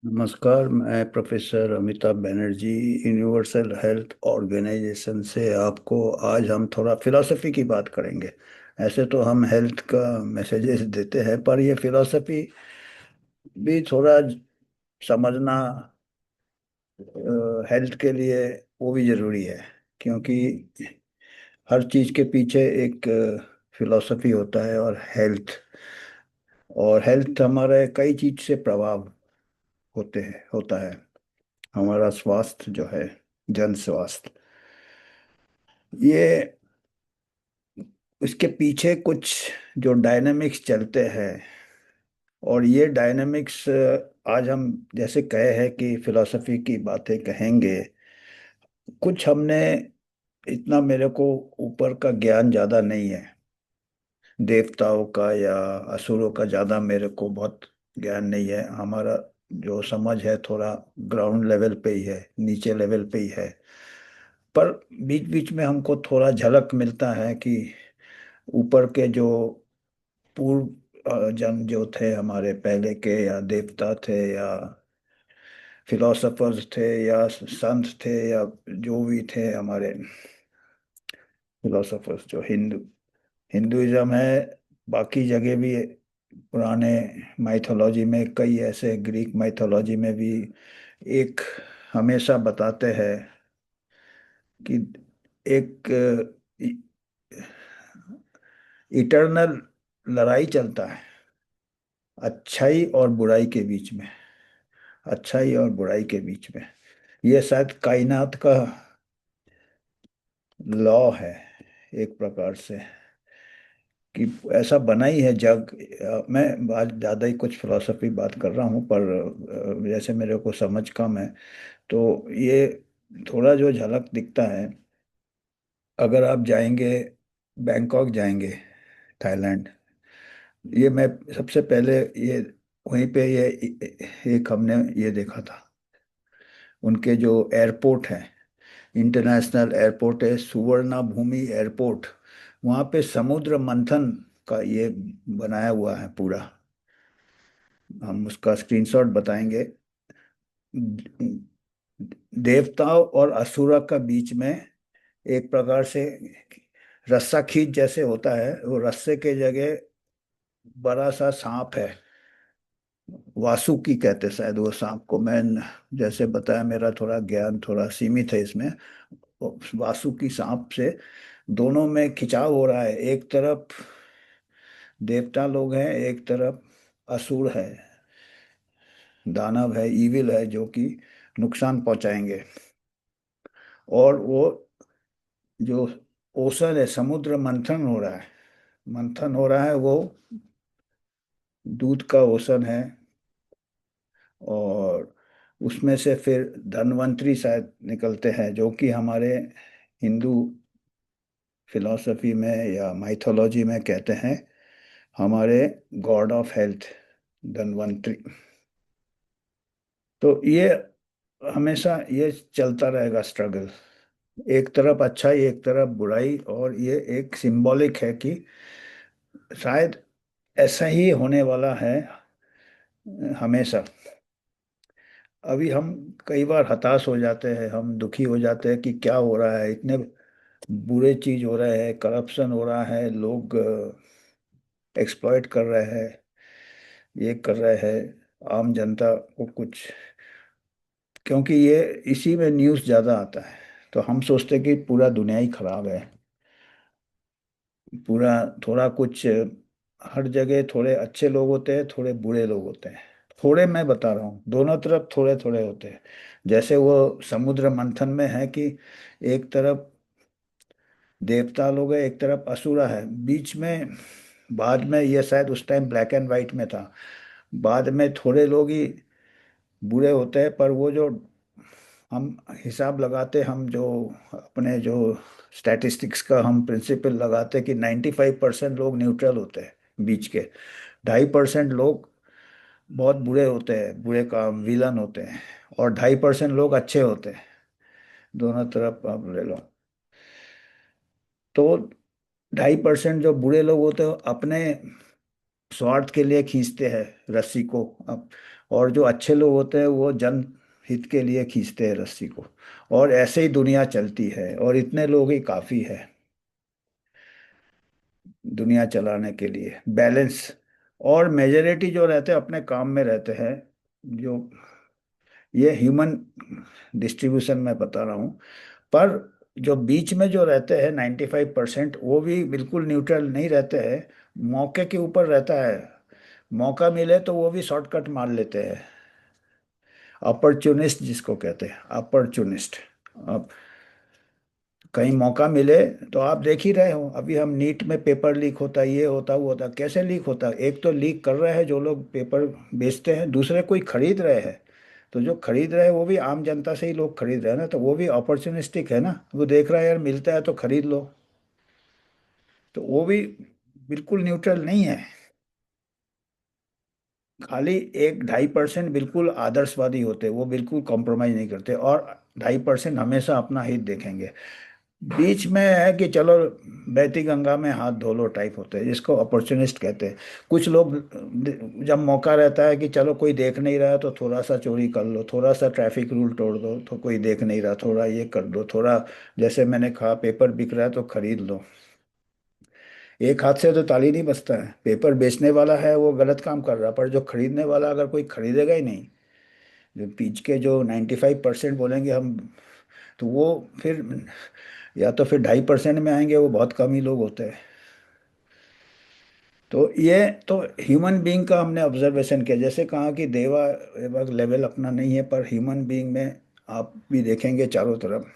नमस्कार। मैं professor Amitabh Banerjee universal health organization से आपको आज हम थोड़ा फिलॉसफी की बात करेंगे। ऐसे तो हम हेल्थ का मैसेजेस देते हैं, पर ये फिलॉसफी भी थोड़ा समझना हेल्थ के लिए वो भी जरूरी है, क्योंकि हर चीज के पीछे एक फिलॉसफी होता है। और हेल्थ हमारे कई चीज से प्रभाव होता है। हमारा स्वास्थ्य जो है, जन स्वास्थ्य, ये इसके पीछे कुछ जो डायनामिक्स चलते हैं। और ये डायनामिक्स आज हम जैसे कहे हैं कि फिलॉसफी की बातें कहेंगे। कुछ हमने इतना मेरे को ऊपर का ज्ञान ज़्यादा नहीं है, देवताओं का या असुरों का ज़्यादा मेरे को बहुत ज्ञान नहीं है। हमारा जो समझ है थोड़ा ग्राउंड लेवल पे ही है, नीचे लेवल पे ही है। पर बीच बीच में हमको थोड़ा झलक मिलता है कि ऊपर के जो पूर्व जन जो थे हमारे पहले के, या देवता थे या फिलोसफर्स थे या संत थे या जो भी थे हमारे फिलोसफर्स, जो हिंदुइज्म है, बाकी जगह भी पुराने माइथोलॉजी में, कई ऐसे ग्रीक माइथोलॉजी में भी एक हमेशा बताते हैं कि एक इटरनल लड़ाई चलता है अच्छाई और बुराई के बीच में। अच्छाई और बुराई के बीच में ये शायद कायनात का लॉ है, एक प्रकार से, कि ऐसा बना ही है जग। मैं आज ज़्यादा ही कुछ फिलोसफी बात कर रहा हूँ, पर जैसे मेरे को समझ कम है, तो ये थोड़ा जो झलक दिखता है। अगर आप जाएंगे, बैंकॉक जाएंगे, थाईलैंड, ये मैं सबसे पहले ये वहीं पे ये एक हमने ये देखा था। उनके जो एयरपोर्ट है, इंटरनेशनल एयरपोर्ट है सुवर्णा भूमि एयरपोर्ट, वहाँ पे समुद्र मंथन का ये बनाया हुआ है पूरा। हम उसका स्क्रीनशॉट बताएंगे। देवताओं और असुरा का बीच में एक प्रकार से रस्सा खींच जैसे होता है, वो रस्से के जगह बड़ा सा सांप है। वासुकी कहते शायद वो सांप को। मैं जैसे बताया, मेरा थोड़ा ज्ञान थोड़ा सीमित है इसमें। वासुकी सांप से दोनों में खिंचाव हो रहा है। एक तरफ देवता लोग हैं, एक तरफ असुर है, दानव है, इविल है, जो कि नुकसान पहुंचाएंगे। और वो जो ओशन है, समुद्र मंथन हो रहा है। मंथन हो रहा है, वो दूध का ओशन है। और उसमें से फिर धन्वंतरी शायद निकलते हैं, जो कि हमारे हिंदू फिलॉसफी में या माइथोलॉजी में कहते हैं हमारे गॉड ऑफ हेल्थ, धन्वंतरी। तो ये हमेशा ये चलता रहेगा स्ट्रगल। एक तरफ अच्छाई, एक तरफ बुराई, और ये एक सिंबॉलिक है कि शायद ऐसा ही होने वाला है हमेशा। अभी हम कई बार हताश हो जाते हैं, हम दुखी हो जाते हैं कि क्या हो रहा है, इतने बुरे चीज हो रहे हैं, करप्शन हो रहा है, लोग एक्सप्लॉइट कर रहे हैं, ये कर रहे हैं आम जनता को कुछ। क्योंकि ये इसी में न्यूज़ ज़्यादा आता है, तो हम सोचते हैं कि पूरा दुनिया ही खराब है। पूरा थोड़ा कुछ, हर जगह थोड़े अच्छे लोग होते हैं, थोड़े बुरे लोग होते हैं। थोड़े, मैं बता रहा हूँ, दोनों तरफ थोड़े थोड़े होते हैं। जैसे वो समुद्र मंथन में है कि एक तरफ देवता लोग है, एक तरफ असुरा है, बीच में। बाद में ये शायद उस टाइम ब्लैक एंड वाइट में था। बाद में थोड़े लोग ही बुरे होते हैं, पर वो जो हम हिसाब लगाते, हम जो अपने जो स्टैटिस्टिक्स का हम प्रिंसिपल लगाते कि 95% लोग न्यूट्रल होते हैं बीच के। 2.5% लोग बहुत बुरे होते हैं, बुरे काम विलन होते हैं। और 2.5% लोग अच्छे होते हैं। दोनों तरफ आप ले लो। तो 2.5% जो बुरे लोग होते हैं, अपने स्वार्थ के लिए खींचते हैं रस्सी को अब। और जो अच्छे लोग होते हैं वो जन हित के लिए खींचते हैं रस्सी को। और ऐसे ही दुनिया चलती है, और इतने लोग ही काफी है दुनिया चलाने के लिए। बैलेंस। और मेजोरिटी जो रहते हैं अपने काम में रहते हैं। जो ये ह्यूमन डिस्ट्रीब्यूशन में बता रहा हूँ। पर जो बीच में जो रहते हैं 95%, वो भी बिल्कुल न्यूट्रल नहीं रहते हैं। मौके के ऊपर रहता है। मौका मिले तो वो भी शॉर्टकट मार लेते हैं। अपॉर्चुनिस्ट जिसको कहते हैं, अपॉर्चुनिस्ट। अब कहीं मौका मिले, तो आप देख ही रहे हो अभी हम नीट में पेपर लीक होता है, ये होता वो होता, कैसे लीक होता है? एक तो लीक कर रहे हैं जो लोग पेपर बेचते हैं, दूसरे कोई खरीद रहे हैं। तो जो खरीद रहे हैं वो भी आम जनता से ही लोग खरीद रहे हैं ना, तो वो भी अपॉर्चुनिस्टिक है ना, वो देख रहा है यार मिलता है तो खरीद लो। तो वो भी बिल्कुल न्यूट्रल नहीं है। खाली 1-2.5% बिल्कुल आदर्शवादी होते हैं, वो बिल्कुल कॉम्प्रोमाइज नहीं करते, और 2.5% हमेशा अपना हित देखेंगे। बीच में है कि चलो बहती गंगा में हाथ धो लो टाइप होते हैं, जिसको अपॉर्चुनिस्ट कहते हैं। कुछ लोग जब मौका रहता है कि चलो कोई देख नहीं रहा तो थोड़ा सा चोरी कर लो, थोड़ा सा ट्रैफिक रूल तोड़ दो, तो कोई देख नहीं रहा थोड़ा ये कर दो, थोड़ा जैसे मैंने कहा पेपर बिक रहा है तो खरीद लो। एक हाथ से तो ताली नहीं बजता है। पेपर बेचने वाला है वो गलत काम कर रहा है, पर जो खरीदने वाला अगर कोई खरीदेगा ही नहीं, जो बीच के जो 95% बोलेंगे हम, तो वो फिर या तो फिर 2.5% में आएंगे, वो बहुत कम ही लोग होते हैं। तो ये तो ह्यूमन बीइंग का हमने ऑब्जर्वेशन किया, जैसे कहा कि देवा वेवा लेवल अपना नहीं है, पर ह्यूमन बीइंग में आप भी देखेंगे चारों तरफ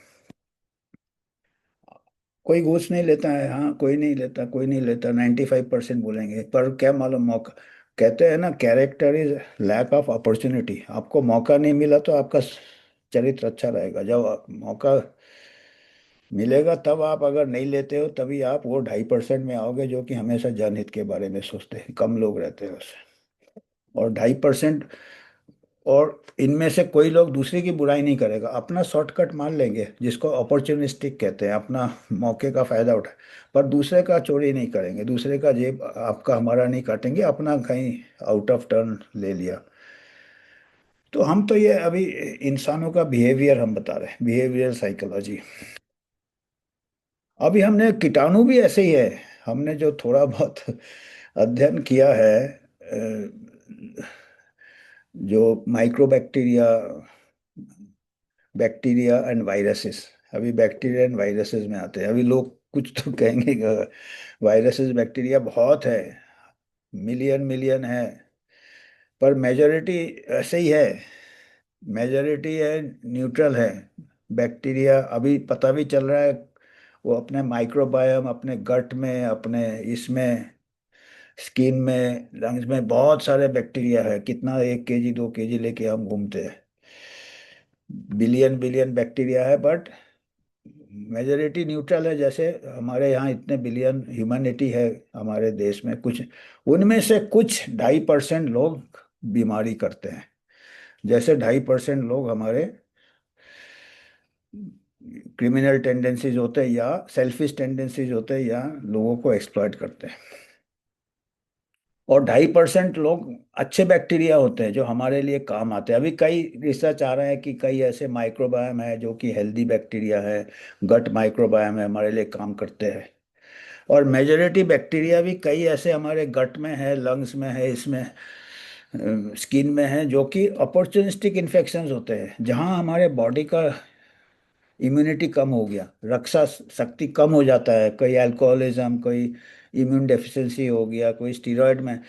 कोई घूस नहीं लेता है। हाँ, कोई नहीं लेता, कोई नहीं लेता, 95% बोलेंगे, पर क्या मालूम मौका। कहते हैं ना, character is lack of opportunity. आपको मौका नहीं मिला तो आपका चरित्र अच्छा रहेगा। जब मौका मिलेगा तब आप अगर नहीं लेते हो, तभी आप वो 2.5% में आओगे जो कि हमेशा जनहित के बारे में सोचते हैं, कम लोग रहते हैं उससे। और 2.5%, और इनमें से कोई लोग दूसरे की बुराई नहीं करेगा, अपना शॉर्टकट मान लेंगे जिसको अपॉर्चुनिस्टिक कहते हैं, अपना मौके का फायदा उठाए। पर दूसरे का चोरी नहीं करेंगे, दूसरे का जेब आपका हमारा नहीं काटेंगे, अपना कहीं आउट ऑफ टर्न ले लिया। तो हम तो ये अभी इंसानों का बिहेवियर हम बता रहे हैं, बिहेवियर साइकोलॉजी। अभी हमने कीटाणु भी ऐसे ही है। हमने जो थोड़ा बहुत अध्ययन किया है, जो माइक्रोबैक्टीरिया, बैक्टीरिया एंड वायरसेस। अभी बैक्टीरिया एंड वायरसेस में आते हैं। अभी लोग कुछ तो कहेंगे कि वायरसेस बैक्टीरिया बहुत है, मिलियन मिलियन है, पर मेजोरिटी ऐसे ही है। मेजोरिटी है, न्यूट्रल है। बैक्टीरिया अभी पता भी चल रहा है, वो अपने माइक्रोबायोम, अपने गट में, अपने इसमें स्किन में, लंग्स में बहुत सारे बैक्टीरिया है। कितना 1 केजी 2 केजी लेके हम घूमते हैं, बिलियन बिलियन बैक्टीरिया है, बट मेजोरिटी न्यूट्रल है। जैसे हमारे यहाँ इतने बिलियन ह्यूमैनिटी है हमारे देश में, कुछ उनमें से कुछ 2.5% लोग बीमारी करते हैं। जैसे 2.5% लोग हमारे क्रिमिनल टेंडेंसीज होते हैं, या सेल्फिश टेंडेंसीज होते हैं, या लोगों को एक्सप्लॉइट करते हैं। और 2.5% लोग अच्छे बैक्टीरिया होते हैं जो हमारे लिए काम आते हैं। अभी कई रिसर्च आ रहे हैं कि कई ऐसे माइक्रोबायम है जो कि हेल्दी बैक्टीरिया है, गट माइक्रोबायम है, हमारे लिए काम करते हैं। और मेजोरिटी बैक्टीरिया भी कई ऐसे हमारे गट में है, लंग्स में है, इसमें स्किन में है, जो कि अपॉर्चुनिस्टिक इन्फेक्शंस होते हैं, जहां हमारे बॉडी का इम्यूनिटी कम हो गया, रक्षा शक्ति कम हो जाता है, कोई अल्कोहलिज्म, कोई इम्यून डेफिशिएंसी हो गया, कोई स्टीरॉयड में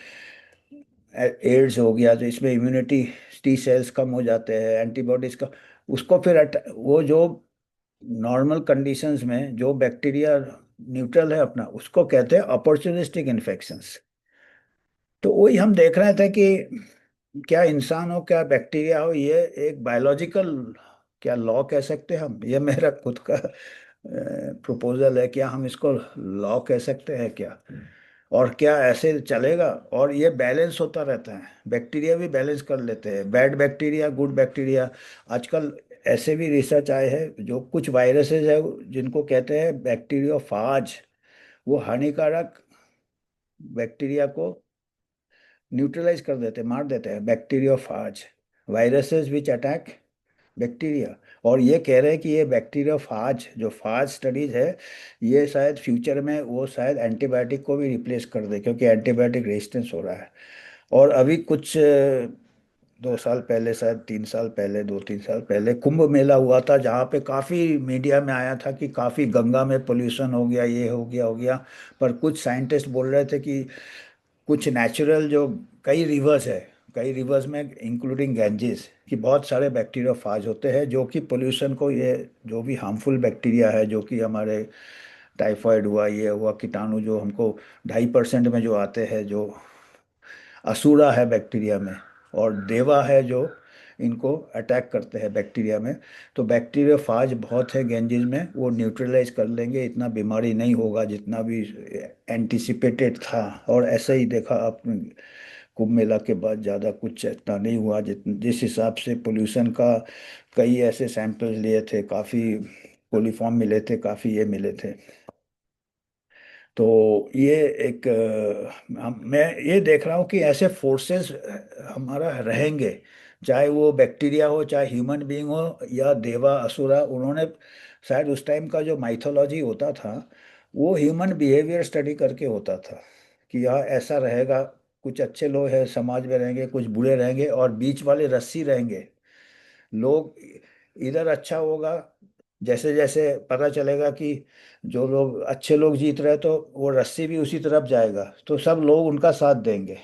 एड्स हो गया, तो इसमें इम्यूनिटी टी सेल्स कम हो जाते हैं, एंटीबॉडीज का, उसको फिर वो जो नॉर्मल कंडीशंस में जो बैक्टीरिया न्यूट्रल है अपना, उसको कहते हैं अपॉर्चुनिस्टिक इन्फेक्शंस। तो वही हम देख रहे थे कि क्या इंसान हो क्या बैक्टीरिया हो, ये एक बायोलॉजिकल क्या लॉ कह सकते हैं हम, ये मेरा खुद का प्रपोजल है, क्या हम इसको लॉ कह सकते हैं क्या? और क्या ऐसे चलेगा? और ये बैलेंस होता रहता है, बैक्टीरिया भी बैलेंस कर लेते हैं, बैड बैक्टीरिया गुड बैक्टीरिया। आजकल ऐसे भी रिसर्च आए हैं, जो कुछ वायरसेस है जिनको कहते हैं बैक्टीरियोफाज, वो हानिकारक बैक्टीरिया को न्यूट्रलाइज कर देते, मार देते हैं बैक्टीरियोफाज, वायरसेस विच अटैक बैक्टीरिया। और ये कह रहे हैं कि ये बैक्टीरियोफाज, जो फाज स्टडीज है, ये शायद फ्यूचर में वो शायद एंटीबायोटिक को भी रिप्लेस कर दे, क्योंकि एंटीबायोटिक रेजिस्टेंस हो रहा है। और अभी कुछ 2 साल पहले, शायद 3 साल पहले, 2-3 साल पहले कुंभ मेला हुआ था, जहाँ पे काफी मीडिया में आया था कि काफी गंगा में पोल्यूशन हो गया, ये हो गया। पर कुछ साइंटिस्ट बोल रहे थे कि कुछ नेचुरल जो कई रिवर्स है, कई रिवर्स में इंक्लूडिंग गैंजेस, कि बहुत सारे बैक्टीरियोफाज होते हैं जो कि पोल्यूशन को, ये जो भी हार्मफुल बैक्टीरिया है, जो कि हमारे टाइफाइड हुआ, ये हुआ, कीटाणु जो हमको 2.5% में जो आते हैं, जो असुरा है बैक्टीरिया में, और देवा है जो इनको अटैक करते हैं बैक्टीरिया में। तो बैक्टीरिया फाज बहुत है गेंजीज में, वो न्यूट्रलाइज कर लेंगे, इतना बीमारी नहीं होगा जितना भी एंटिसिपेटेड था। और ऐसे ही देखा आप, कुंभ मेला के बाद ज़्यादा कुछ इतना नहीं हुआ, जिस हिसाब से पोल्यूशन का कई ऐसे सैंपल लिए थे, काफ़ी कोलिफॉर्म मिले थे, काफ़ी ये मिले थे। तो ये एक मैं ये देख रहा हूँ कि ऐसे फोर्सेस हमारा रहेंगे, चाहे वो बैक्टीरिया हो, चाहे ह्यूमन बीइंग हो, या देवा असुरा। उन्होंने शायद उस टाइम का जो माइथोलॉजी होता था, वो ह्यूमन बिहेवियर स्टडी करके होता था, कि यहाँ ऐसा रहेगा, कुछ अच्छे लोग हैं समाज में रहेंगे, कुछ बुरे रहेंगे, और बीच वाले रस्सी रहेंगे। लोग इधर अच्छा होगा, जैसे जैसे पता चलेगा कि जो लोग अच्छे लोग जीत रहे हैं, तो वो रस्सी भी उसी तरफ जाएगा, तो सब लोग उनका साथ देंगे।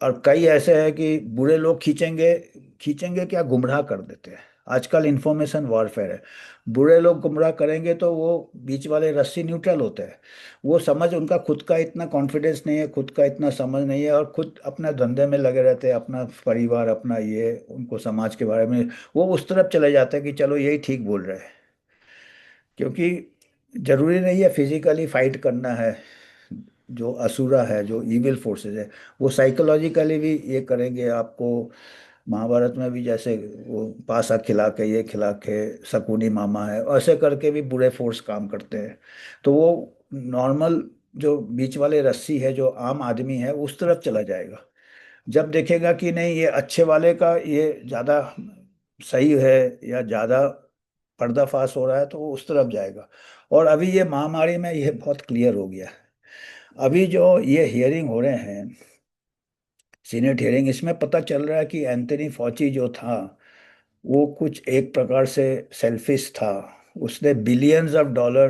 और कई ऐसे हैं कि बुरे लोग खींचेंगे, खींचेंगे क्या, गुमराह कर देते हैं। आजकल इंफॉर्मेशन वॉरफेयर है, बुरे लोग गुमराह करेंगे तो वो बीच वाले रस्सी न्यूट्रल होते हैं। वो समझ, उनका खुद का इतना कॉन्फिडेंस नहीं है, खुद का इतना समझ नहीं है, और खुद अपने धंधे में लगे रहते हैं, अपना परिवार, अपना ये, उनको समाज के बारे में वो उस तरफ चले जाते हैं कि चलो यही ठीक बोल रहे हैं। क्योंकि जरूरी नहीं है फिजिकली फाइट करना है। जो असुरा है, जो इविल फोर्सेस है, वो साइकोलॉजिकली भी ये करेंगे आपको। महाभारत में भी जैसे वो पासा खिला के, ये खिला के, शकुनी मामा है, ऐसे करके भी बुरे फोर्स काम करते हैं। तो वो नॉर्मल जो बीच वाले रस्सी है, जो आम आदमी है, उस तरफ चला जाएगा। जब देखेगा कि नहीं, ये अच्छे वाले का ये ज़्यादा सही है, या ज़्यादा पर्दाफाश हो रहा है, तो वो उस तरफ जाएगा। और अभी ये महामारी में ये बहुत क्लियर हो गया है। अभी जो ये हियरिंग हो रहे हैं, सीनेट हियरिंग, इसमें पता चल रहा है कि एंथनी फॉची जो था, वो कुछ एक प्रकार से सेल्फिश था। उसने बिलियंस ऑफ डॉलर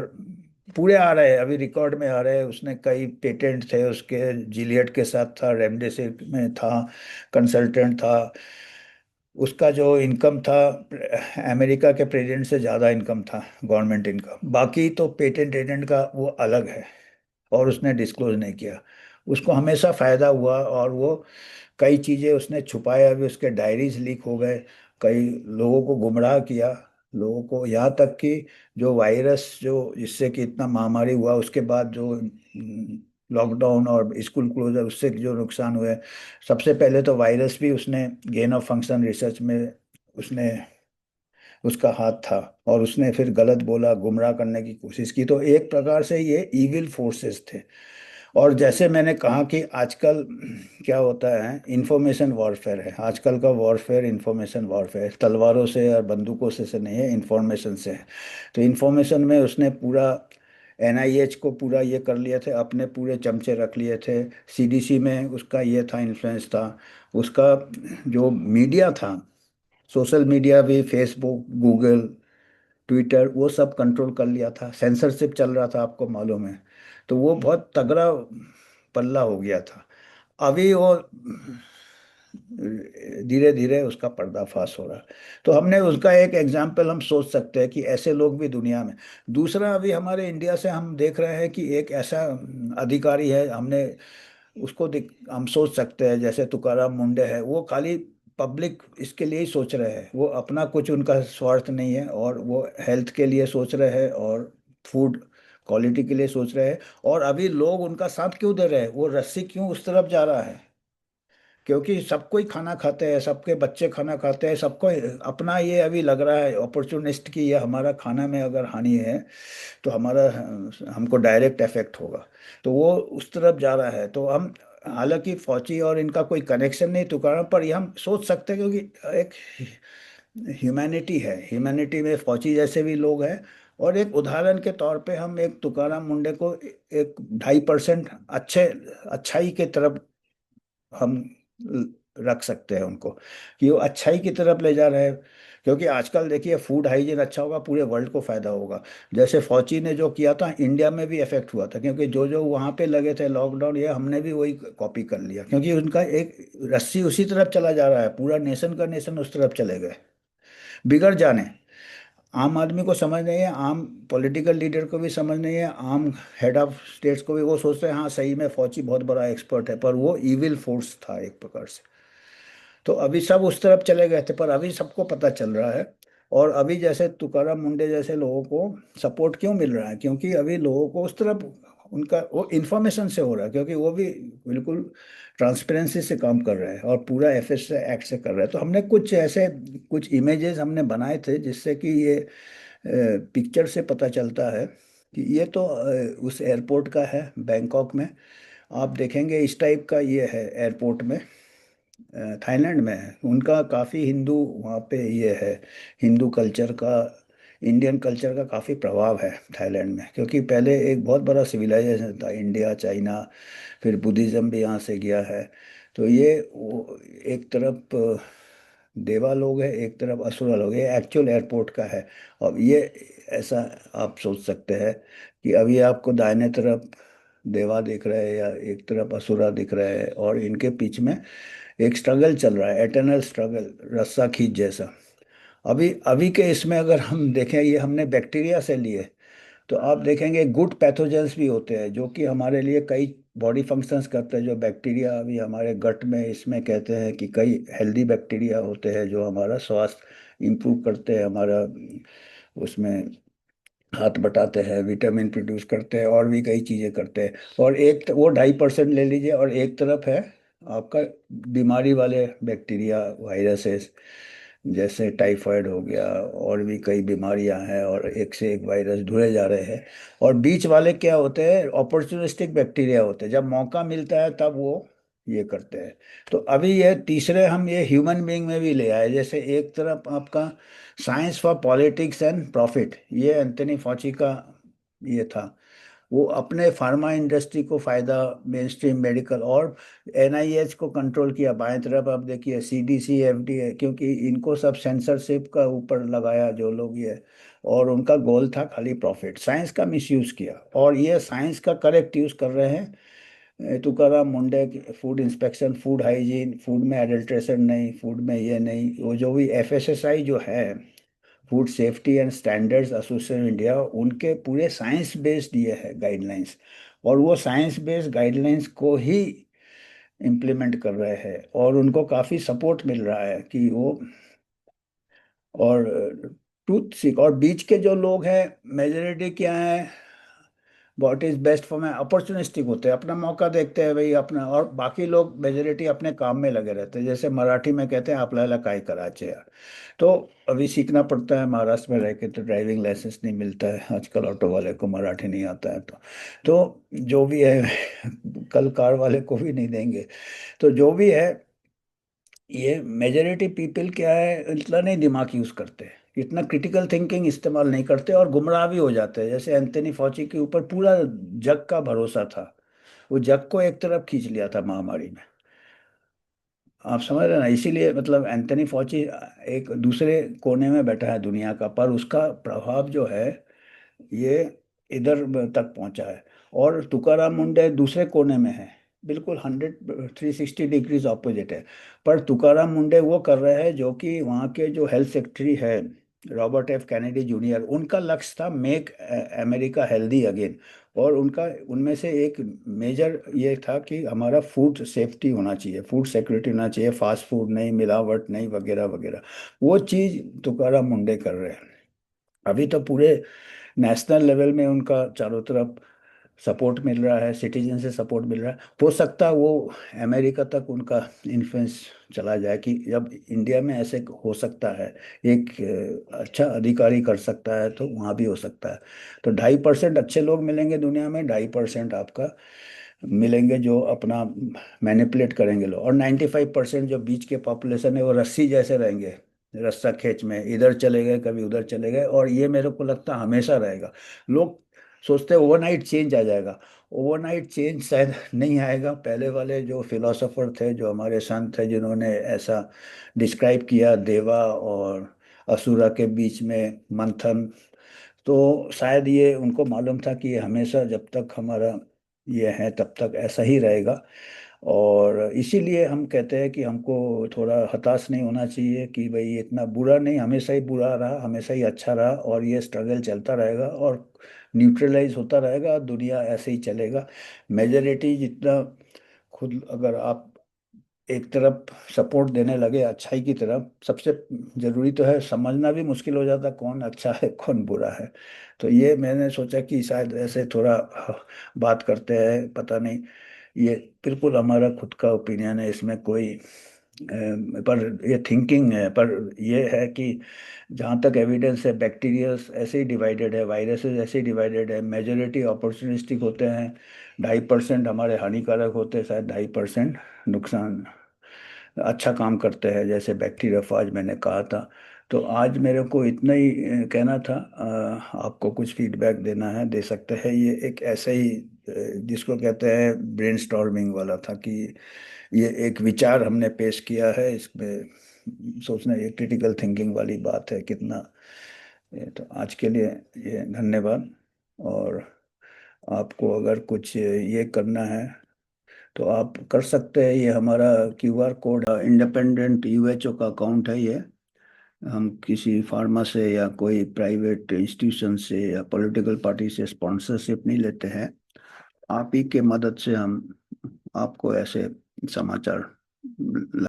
पूरे आ रहे हैं, अभी रिकॉर्ड में आ रहे हैं, उसने कई पेटेंट थे उसके, जिलियट के साथ था, रेमडेसिविर में था, कंसल्टेंट था। उसका जो इनकम था, अमेरिका के प्रेसिडेंट से ज़्यादा इनकम था, गवर्नमेंट इनकम। बाकी तो पेटेंट एजेंट का वो अलग है, और उसने डिस्क्लोज नहीं किया। उसको हमेशा फायदा हुआ, और वो कई चीजें उसने छुपाया, अभी उसके डायरीज लीक हो गए, कई लोगों को गुमराह किया, लोगों को, यहाँ तक कि जो वायरस, जो जिससे कि इतना महामारी हुआ, उसके बाद जो लॉकडाउन और स्कूल क्लोजर, उससे जो नुकसान हुए, सबसे पहले तो वायरस भी उसने गेन ऑफ फंक्शन रिसर्च में उसने, उसका हाथ था। और उसने फिर गलत बोला, गुमराह करने की कोशिश की। तो एक प्रकार से ये इविल फोर्सेस थे। और जैसे मैंने कहा कि आजकल क्या होता है, इंफॉर्मेशन वॉरफेयर है आजकल का, वॉरफेयर इंफॉर्मेशन वॉरफेयर, तलवारों से और बंदूकों से नहीं है, इंफॉर्मेशन से है। तो इंफॉर्मेशन में उसने पूरा एनआईएच को पूरा ये कर लिए थे, अपने पूरे चमचे रख लिए थे। सीडीसी में उसका ये था, इन्फ्लुएंस था उसका। जो मीडिया था, सोशल मीडिया भी, फेसबुक, गूगल, ट्विटर, वो सब कंट्रोल कर लिया था, सेंसरशिप चल रहा था, आपको मालूम है। तो वो बहुत तगड़ा पल्ला हो गया था। अभी वो धीरे धीरे उसका पर्दाफाश हो रहा है। तो हमने उसका एक एग्जाम्पल हम सोच सकते हैं कि ऐसे लोग भी दुनिया में। दूसरा, अभी हमारे इंडिया से हम देख रहे हैं कि एक ऐसा अधिकारी है, हमने उसको हम सोच सकते हैं, जैसे तुकाराम मुंडे है, वो खाली पब्लिक इसके लिए ही सोच रहे हैं, वो अपना कुछ उनका स्वार्थ नहीं है, और वो हेल्थ के लिए सोच रहे हैं, और फूड क्वालिटी के लिए सोच रहे हैं। और अभी लोग उनका साथ क्यों दे रहे हैं, वो रस्सी क्यों उस तरफ जा रहा है? क्योंकि सबको ही खाना खाते हैं, सबके बच्चे खाना खाते हैं, सबको अपना ये अभी लग रहा है अपॉर्चुनिस्ट की, ये हमारा खाना में अगर हानि है, तो हमारा, हमको डायरेक्ट इफेक्ट होगा। तो वो उस तरफ जा रहा है। तो हालांकि फौजी और इनका कोई कनेक्शन नहीं तुकाराम, पर ये हम सोच सकते हैं क्योंकि एक ह्यूमैनिटी है, ह्यूमैनिटी में फौजी जैसे भी लोग हैं। और एक उदाहरण के तौर पे हम एक तुकाराम मुंडे को एक 2.5% अच्छाई के तरफ हम रख सकते हैं उनको, कि वो अच्छाई की तरफ ले जा रहे हैं। क्योंकि आजकल देखिए फूड हाइजीन अच्छा होगा, पूरे वर्ल्ड को फायदा होगा। जैसे फौची ने जो किया था इंडिया में भी इफेक्ट हुआ था, क्योंकि जो जो वहाँ पे लगे थे लॉकडाउन, ये हमने भी वही कॉपी कर लिया, क्योंकि उनका एक रस्सी उसी तरफ चला जा रहा है, पूरा नेशन का नेशन उस तरफ चले गए बिगड़ जाने। आम आदमी को समझ नहीं है, आम पॉलिटिकल लीडर को भी समझ नहीं है, आम हेड ऑफ स्टेट्स को भी। वो सोचते हैं हाँ सही में फौजी बहुत बड़ा एक्सपर्ट है, पर वो इविल फोर्स था एक प्रकार से। तो अभी सब उस तरफ चले गए थे, पर अभी सबको पता चल रहा है। और अभी जैसे तुकाराम मुंडे जैसे लोगों को सपोर्ट क्यों मिल रहा है, क्योंकि अभी लोगों को उस तरफ उनका वो इन्फॉर्मेशन से हो रहा है, क्योंकि वो भी बिल्कुल ट्रांसपेरेंसी से काम कर रहे हैं और पूरा एफएस से एक्ट से कर रहे हैं। तो हमने कुछ ऐसे कुछ इमेजेस हमने बनाए थे, जिससे कि ये पिक्चर से पता चलता है कि ये तो उस एयरपोर्ट का है बैंकॉक में। आप देखेंगे इस टाइप का ये है एयरपोर्ट में, थाईलैंड में है। उनका काफ़ी हिंदू वहाँ पे ये है, हिंदू कल्चर का, इंडियन कल्चर का काफ़ी प्रभाव है थाईलैंड में, क्योंकि पहले एक बहुत बड़ा सिविलाइजेशन था, इंडिया चाइना, फिर बुद्धिज़्म भी यहाँ से गया है। तो ये एक तरफ देवा लोग है, एक तरफ असुरा लोग है, ये एक्चुअल एयरपोर्ट का है। अब ये ऐसा आप सोच सकते हैं कि अभी आपको दाहिने तरफ देवा दिख रहे हैं या एक तरफ असुरा दिख रहे हैं, और इनके बीच में एक स्ट्रगल चल रहा है, एटर्नल स्ट्रगल, रस्सा खींच जैसा। अभी अभी के इसमें अगर हम देखें, ये हमने बैक्टीरिया से लिए, तो आप देखेंगे गुड पैथोजेंस भी होते हैं जो कि हमारे लिए कई बॉडी फंक्शंस करते हैं। जो बैक्टीरिया अभी हमारे गट में, इसमें कहते हैं कि कई हेल्दी बैक्टीरिया होते हैं जो हमारा स्वास्थ्य इंप्रूव करते हैं, हमारा उसमें हाथ बटाते हैं, विटामिन प्रोड्यूस करते हैं, और भी कई चीज़ें करते हैं। और एक वो 2.5% ले लीजिए, और एक तरफ है आपका बीमारी वाले बैक्टीरिया, वायरसेस, जैसे टाइफाइड हो गया, और भी कई बीमारियां हैं, और एक से एक वायरस ढुए जा रहे हैं। और बीच वाले क्या होते हैं, अपॉर्चुनिस्टिक बैक्टीरिया होते हैं, जब मौका मिलता है तब वो ये करते हैं। तो अभी ये तीसरे हम ये ह्यूमन बीइंग में भी ले आए। जैसे एक तरफ आपका science for politics and profit, ये एंथनी फॉची का ये था। वो अपने फार्मा इंडस्ट्री को फायदा, मेन स्ट्रीम मेडिकल और एनआईएच को कंट्रोल किया। बाएं तरफ आप देखिए सीडीसी एफडीए, क्योंकि इनको सब सेंसरशिप का ऊपर लगाया जो लोग ये, और उनका गोल था खाली प्रॉफिट, साइंस का मिसयूज किया। और ये साइंस का करेक्ट यूज कर रहे हैं Tukaram Munde. Food inspection, food hygiene, food में एडल्ट्रेशन नहीं, फूड में ये नहीं, वो जो भी एफएसएसआई जो है, food safety and standards association India, उनके पूरे साइंस बेस्ड ये है गाइडलाइंस। और वो साइंस बेस्ड गाइडलाइंस को ही इम्प्लीमेंट कर रहे हैं, और उनको काफ़ी सपोर्ट मिल रहा है कि वो, और टूथ सिक, और बीच के जो लोग हैं मेजोरिटी क्या है, व्हाट इज बेस्ट फॉर मैं, अपॉर्चुनिस्टिक होते हैं, अपना मौका देखते हैं भाई अपना। और बाकी लोग मेजोरिटी अपने काम में लगे रहते हैं, जैसे मराठी में कहते हैं आपल्याला काय करायचे यार। तो अभी सीखना पड़ता है, महाराष्ट्र में रह के तो ड्राइविंग लाइसेंस नहीं मिलता है आजकल, ऑटो वाले को मराठी नहीं आता है तो जो भी है कल कार वाले को भी नहीं देंगे। तो जो भी है, ये मेजोरिटी पीपल क्या है, इतना नहीं दिमाग यूज करते, इतना क्रिटिकल थिंकिंग इस्तेमाल नहीं करते, और गुमराह भी हो जाते हैं। जैसे एंथनी फौची के ऊपर पूरा जग का भरोसा था, वो जग को एक तरफ खींच लिया था महामारी में। आप समझ रहे हैं ना, इसीलिए मतलब एंथनी फौची एक दूसरे कोने में बैठा है दुनिया का, पर उसका प्रभाव जो है ये इधर तक पहुंचा है। और तुकाराम मुंडे दूसरे कोने में है, बिल्कुल 360 डिग्रीज ऑपोजिट है। पर तुकाराम मुंडे वो कर रहे हैं जो कि वहाँ के जो हेल्थ सेक्रेटरी है, रॉबर्ट एफ कैनेडी जूनियर, उनका लक्ष्य था मेक अमेरिका हेल्दी अगेन। और उनका उनमें से एक मेजर ये था कि हमारा फूड सेफ्टी होना चाहिए, फूड सिक्योरिटी होना चाहिए, फास्ट फूड नहीं, मिलावट नहीं, वगैरह वगैरह। वो चीज़ तुकाराम मुंडे कर रहे हैं। अभी तो पूरे नेशनल लेवल में उनका चारों तरफ सपोर्ट मिल रहा है, सिटीजन से सपोर्ट मिल रहा है। हो सकता है वो अमेरिका तक उनका इन्फ्लुएंस चला जाए, कि जब इंडिया में ऐसे हो सकता है, एक अच्छा अधिकारी कर सकता है, तो वहाँ भी हो सकता है। तो 2.5% अच्छे लोग मिलेंगे दुनिया में, 2.5% आपका मिलेंगे जो अपना मैनिपुलेट करेंगे लोग, और 95% जो बीच के पॉपुलेशन है वो रस्सी जैसे रहेंगे, रस्सा खींच में इधर चले गए कभी उधर चले गए, और ये मेरे को लगता है हमेशा रहेगा। लोग सोचते हैं ओवरनाइट चेंज आ जाएगा, ओवरनाइट चेंज शायद नहीं आएगा। पहले वाले जो फिलोसोफर थे, जो हमारे संत थे, जिन्होंने ऐसा डिस्क्राइब किया देवा और असुरा के बीच में मंथन, तो शायद ये उनको मालूम था कि ये हमेशा जब तक हमारा ये है तब तक ऐसा ही रहेगा। और इसीलिए हम कहते हैं कि हमको थोड़ा हताश नहीं होना चाहिए कि भाई इतना बुरा नहीं, हमेशा ही बुरा रहा, हमेशा ही अच्छा रहा, और ये स्ट्रगल चलता रहेगा और न्यूट्रलाइज होता रहेगा, दुनिया ऐसे ही चलेगा। मेजोरिटी जितना खुद अगर आप एक तरफ सपोर्ट देने लगे अच्छाई की तरफ, सबसे जरूरी तो है, समझना भी मुश्किल हो जाता कौन अच्छा है कौन बुरा है। तो ये मैंने सोचा कि शायद ऐसे थोड़ा बात करते हैं, पता नहीं, ये बिल्कुल हमारा खुद का ओपिनियन है, इसमें कोई पर ये थिंकिंग है, पर ये है कि जहाँ तक एविडेंस है, बैक्टीरियाज ऐसे ही डिवाइडेड है, वायरसेस ऐसे ही डिवाइडेड है, मेजोरिटी अपॉर्चुनिस्टिक होते हैं, 2.5% हमारे हानिकारक होते हैं, शायद 2.5% नुकसान अच्छा काम करते हैं, जैसे बैक्टीरियोफाज मैंने कहा था। तो आज मेरे को इतना ही कहना था। आपको कुछ फीडबैक देना है दे सकते हैं, ये एक ऐसे ही जिसको कहते हैं ब्रेनस्टॉर्मिंग वाला था कि ये एक विचार हमने पेश किया है, इसमें सोचना, ये क्रिटिकल थिंकिंग वाली बात है कितना। ये तो आज के लिए ये धन्यवाद। और आपको अगर कुछ ये करना है तो आप कर सकते हैं, ये हमारा क्यूआर कोड, इंडिपेंडेंट यूएचओ का अकाउंट है ये। हम किसी फार्मा से या कोई प्राइवेट इंस्टीट्यूशन से या पॉलिटिकल पार्टी से स्पॉन्सरशिप नहीं लेते हैं। आप ही के मदद से हम आपको ऐसे समाचार